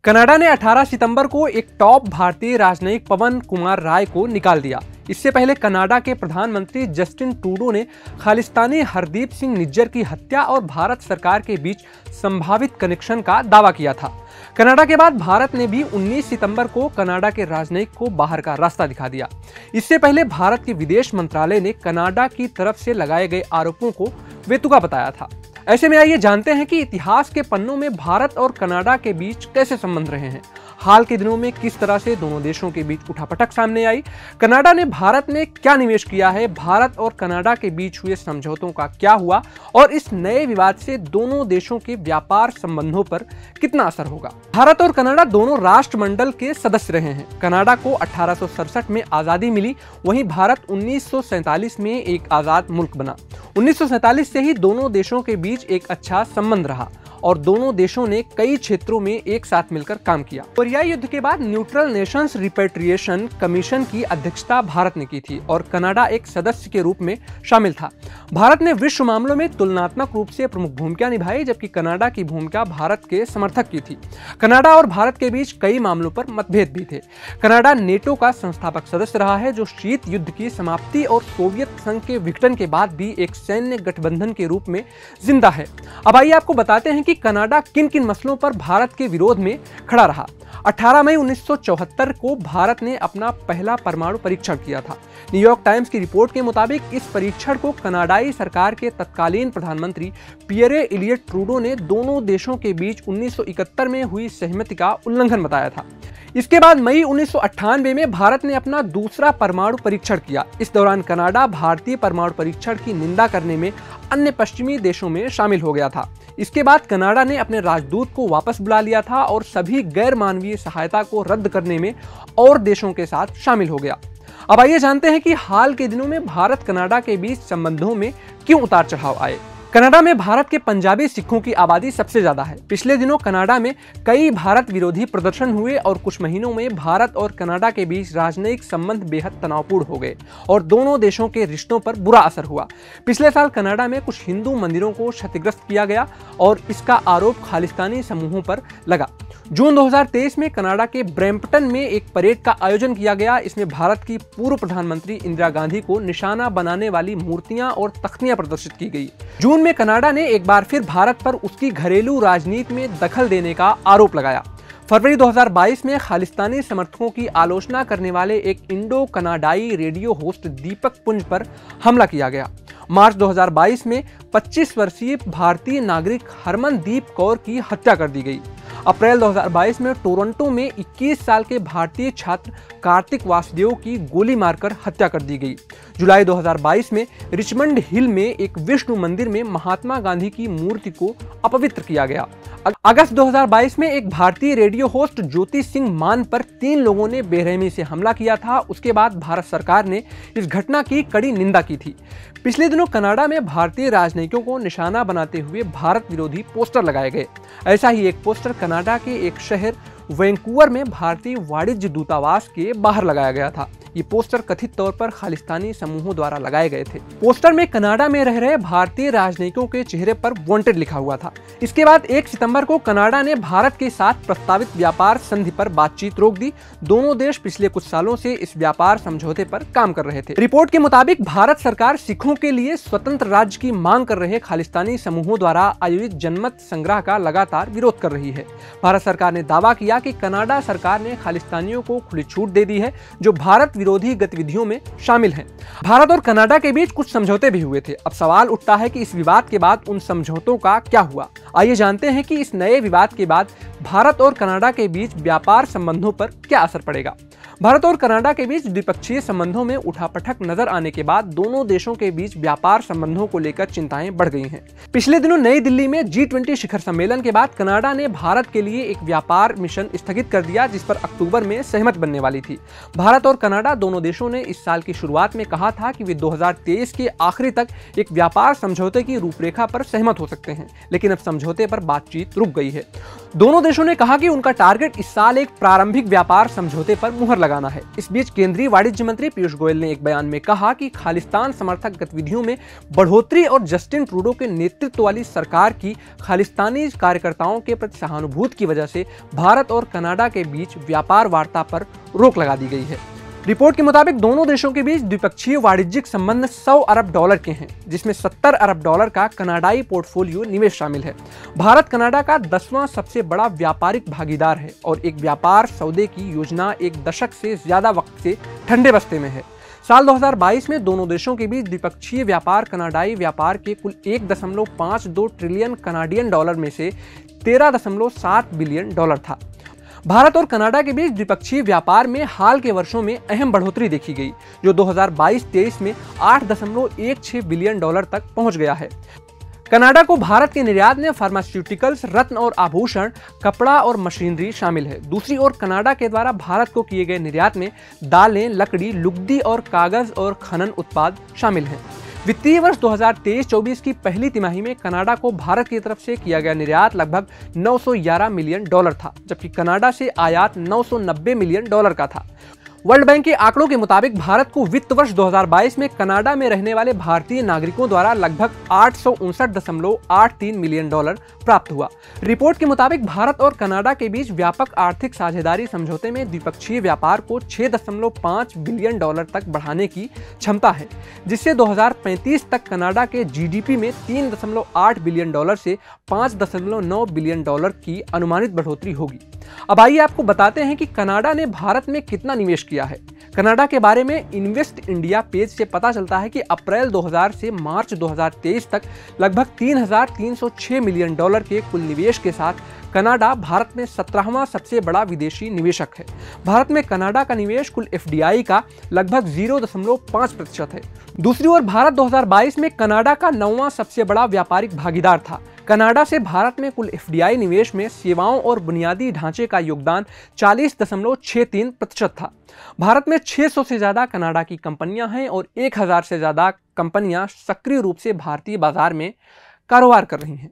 Canada ने 18 सितंबर को एक टॉप भारतीय राजनयिक पवन कुमार राय को निकाल दिया। इससे पहले कनाडा के प्रधानमंत्री जस्टिन ट्रूडो ने खालिस्तानी हरदीप सिंह निज्जर की हत्या और भारत सरकार के बीच संभावित कनेक्शन का दावा किया था। कनाडा के बाद भारत ने भी 19 सितंबर को कनाडा के राजनयिक को बाहर का रास्ता दिखा दिया। इससे पहले भारत के विदेश मंत्रालय ने कनाडा की तरफ से लगाए गए आरोपों को बेतुका बताया था। ऐसे में आइए जानते हैं कि इतिहास के पन्नों में भारत और कनाडा के बीच कैसे संबंध रहे हैं। हाल के दिनों में किस तरह से दोनों देशों के बीच उठापटक सामने आई, कनाडा ने भारत में क्या निवेश किया है, भारत और कनाडा के बीच हुए समझौतों का क्या हुआ और इस नए विवाद से दोनों देशों के व्यापार संबंधों पर कितना असर होगा। भारत और कनाडा दोनों राष्ट्रमंडल के सदस्य रहे हैं। कनाडा को 1867 में आजादी मिली, वहीं भारत 1947 में एक आजाद मुल्क बना। 1947 से ही दोनों देशों के बीच एक अच्छा संबंध रहा और दोनों देशों ने कई क्षेत्रों में एक साथ मिलकर काम किया। कोरियाई युद्ध के बाद न्यूट्रल नेशंस रिपेट्रिएशन कमीशन की अध्यक्षता भारत ने की थी और कनाडा एक सदस्य के रूप में शामिल था। भारत ने विश्व मामलों में तुलनात्मक रूप से प्रमुख भूमिका निभाई, जबकि कनाडा की भूमिका भारत के समर्थक की थी। कनाडा और भारत के बीच कई मामलों पर मतभेद भी थे। कनाडा नेटो का संस्थापक सदस्य रहा है, जो शीत युद्ध की समाप्ति और सोवियत संघ के विघटन के बाद भी एक सैन्य गठबंधन के रूप में जिंदा है। अब आइए आपको बताते हैं कि कनाडा किन किन मसलों पर भारत के विरोध में खड़ा रहा। 18 मई 1974 को भारत ने अपना पहला परमाणु परीक्षण किया था। न्यूयॉर्क टाइम्स की रिपोर्ट के मुताबिक इस परीक्षण को कनाडाई सरकार के तत्कालीन प्रधानमंत्री पियरे इलियट ट्रूडो ने दोनों देशों के बीच 1971 में हुई सहमति का उल्लंघन बताया था। इसके बाद मई 1998 में भारत ने अपना दूसरा परमाणु परीक्षण किया। इस दौरान कनाडा भारतीय परमाणु परीक्षण की निंदा करने में अन्य पश्चिमी देशों में शामिल हो गया था। इसके बाद कनाडा ने अपने राजदूत को वापस बुला लिया था और सभी गैर मानवीय सहायता को रद्द करने में और देशों के साथ शामिल हो गया। अब आइए जानते हैं कि हाल के दिनों में भारत कनाडा के बीच संबंधों में क्यों उतार चढ़ाव आए। कनाडा में भारत के पंजाबी सिखों की आबादी सबसे ज्यादा है। पिछले दिनों कनाडा में कई भारत विरोधी प्रदर्शन हुए और कुछ महीनों में भारत और कनाडा के बीच राजनयिक संबंध बेहद तनावपूर्ण हो गए और दोनों देशों के रिश्तों पर बुरा असर हुआ। पिछले साल कनाडा में कुछ हिंदू मंदिरों को क्षतिग्रस्त किया गया और इसका आरोप खालिस्तानी समूहों पर लगा। जून 2023 में कनाडा के ब्रैम्पटन में एक परेड का आयोजन किया गया। इसमें भारत की पूर्व प्रधानमंत्री इंदिरा गांधी को निशाना बनाने वाली मूर्तियां और तख्तियां प्रदर्शित की गई। जून में कनाडा ने एक बार फिर भारत पर उसकी घरेलू राजनीति में दखल देने का आरोप लगाया। फरवरी 2022 में खालिस्तानी समर्थकों की आलोचना करने वाले एक इंडो कनाडाई रेडियो होस्ट दीपक पुंज पर हमला किया गया। मार्च 2022 में 25 वर्षीय भारतीय नागरिक हरमनदीप कौर की हत्या कर दी गई। अप्रैल 2022 में टोरंटो में 21 साल के भारतीय छात्र कार्तिक वासुदेव की गोली मारकर हत्या कर दी गई। जुलाई 2022 में रिचमंड हिल में एक विष्णु मंदिर में महात्मा गांधी की मूर्ति को अपवित्र किया गया। अगस्त 2022 में एक भारतीय रेडियो होस्ट ज्योति सिंह मान पर 3 लोगों ने बेरहमी से हमला किया था। उसके बाद भारत सरकार ने इस घटना की कड़ी निंदा की थी। पिछले दिनों कनाडा में भारतीय राजनयिकों को निशाना बनाते हुए भारत विरोधी पोस्टर लगाए गए। ऐसा ही एक पोस्टर कनाडा के एक शहर वैंकूवर में भारतीय वाणिज्य दूतावास के बाहर लगाया गया था। ये पोस्टर कथित तौर पर खालिस्तानी समूहों द्वारा लगाए गए थे। पोस्टर में कनाडा में रह रहे भारतीय राजनयिकों के चेहरे पर वांटेड लिखा हुआ था। इसके बाद 1 सितंबर को कनाडा ने भारत के साथ प्रस्तावित व्यापार संधि पर बातचीत रोक दी। दोनों देश पिछले कुछ सालों से इस व्यापार समझौते पर काम कर रहे थे। रिपोर्ट के मुताबिक भारत सरकार सिखों के लिए स्वतंत्र राज्य की मांग कर रहे खालिस्तानी समूहों द्वारा आयोजित जनमत संग्रह का लगातार विरोध कर रही है। भारत सरकार ने दावा किया कि कनाडा सरकार ने खालिस्तानियों को खुली छूट दे दी है जो भारत विरोधी गतिविधियों में शामिल हैं। भारत और कनाडा के बीच कुछ समझौते भी हुए थे। अब सवाल उठता है कि इस विवाद के बाद उन समझौतों का क्या हुआ। आइए जानते हैं कि इस नए विवाद के बाद भारत और कनाडा के बीच व्यापार संबंधों पर क्या असर पड़ेगा। भारत और कनाडा के बीच द्विपक्षीय संबंधों में उठापटक नजर आने के बाद दोनों देशों के बीच व्यापार संबंधों को लेकर चिंताएं बढ़ गई हैं। पिछले दिनों नई दिल्ली में G20 शिखर सम्मेलन के बाद कनाडा ने भारत के लिए एक व्यापार मिशन स्थगित कर दिया, जिस पर अक्टूबर में सहमति बनने वाली थी। भारत और कनाडा दोनों देशों ने इस साल की शुरुआत में कहा था कि वे 2023 के आखिरी तक एक व्यापार समझौते की रूपरेखा पर सहमत हो सकते हैं, लेकिन अब समझौते पर बातचीत रुक गई है। दोनों देशों ने कहा कि उनका टारगेट इस साल एक प्रारंभिक व्यापार समझौते पर मुहर लगाना है। इस बीच केंद्रीय वाणिज्य मंत्री पीयूष गोयल ने एक बयान में कहा कि खालिस्तान समर्थक गतिविधियों में बढ़ोतरी और जस्टिन ट्रूडो के नेतृत्व वाली सरकार की खालिस्तानी कार्यकर्ताओं के प्रति सहानुभूति की वजह से भारत और कनाडा के बीच व्यापार वार्ता पर रोक लगा दी गई है। रिपोर्ट के मुताबिक दोनों देशों के बीच द्विपक्षीय वाणिज्यिक संबंध 100 अरब डॉलर के हैं, जिसमें 70 अरब डॉलर का कनाडाई पोर्टफोलियो निवेश शामिल है। भारत कनाडा का 10वां सबसे बड़ा व्यापारिक भागीदार है और एक व्यापार सौदे की योजना एक दशक से ज्यादा वक्त से ठंडे बस्ते में है। साल 2022 में दोनों देशों के बीच द्विपक्षीय व्यापार कनाडाई व्यापार के कुल 1.52 ट्रिलियन कनाडियन डॉलर में से 13.7 बिलियन डॉलर था। भारत और कनाडा के बीच द्विपक्षीय व्यापार में हाल के वर्षों में अहम बढ़ोतरी देखी गई, जो 2022-23 में 8.16 बिलियन डॉलर तक पहुंच गया है। कनाडा को भारत के निर्यात में फार्मास्यूटिकल्स, रत्न और आभूषण, कपड़ा और मशीनरी शामिल है। दूसरी ओर कनाडा के द्वारा भारत को किए गए निर्यात में दालें, लकड़ी, लुगदी और कागज और खनन उत्पाद शामिल हैं। वित्तीय वर्ष 2023-24 की पहली तिमाही में कनाडा को भारत की तरफ से किया गया निर्यात लगभग 911 मिलियन डॉलर था, जबकि कनाडा से आयात 990 मिलियन डॉलर का था। वर्ल्ड बैंक के आंकड़ों के मुताबिक भारत को वित्त वर्ष 2022 में कनाडा में रहने वाले भारतीय नागरिकों द्वारा लगभग 859.83 मिलियन डॉलर प्राप्त हुआ। रिपोर्ट के मुताबिक भारत और कनाडा के बीच व्यापक आर्थिक साझेदारी समझौते में द्विपक्षीय व्यापार को 6.5 बिलियन डॉलर तक बढ़ाने की क्षमता है, जिससे 2035 तक कनाडा के जीडीपी में 3.8 बिलियन डॉलर से 5.9 बिलियन डॉलर की अनुमानित बढ़ोतरी होगी। अब आइए आपको बताते हैं कि कनाडा ने भारत में कितना निवेश किया है। कनाडा के बारे में इन्वेस्ट इंडिया पेज से पता चलता है कि अप्रैल 2000 से मार्च 2023 तक लगभग 3,306 मिलियन डॉलर के कुल निवेश के साथ कनाडा भारत में 17वां सबसे बड़ा विदेशी निवेशक है। भारत में कनाडा का निवेश कुल एफडीआई का लगभग 0.5% है। दूसरी ओर भारत 2022 में कनाडा का 9वां सबसे बड़ा व्यापारिक भागीदार था। कनाडा से भारत में कुल एफडीआई निवेश में सेवाओं और बुनियादी ढांचे का योगदान 40.63% था। भारत में 600 से ज्यादा कनाडा की कंपनियां हैं और 1000 से ज्यादा कंपनियां सक्रिय रूप से भारतीय बाजार में कारोबार कर रही हैं।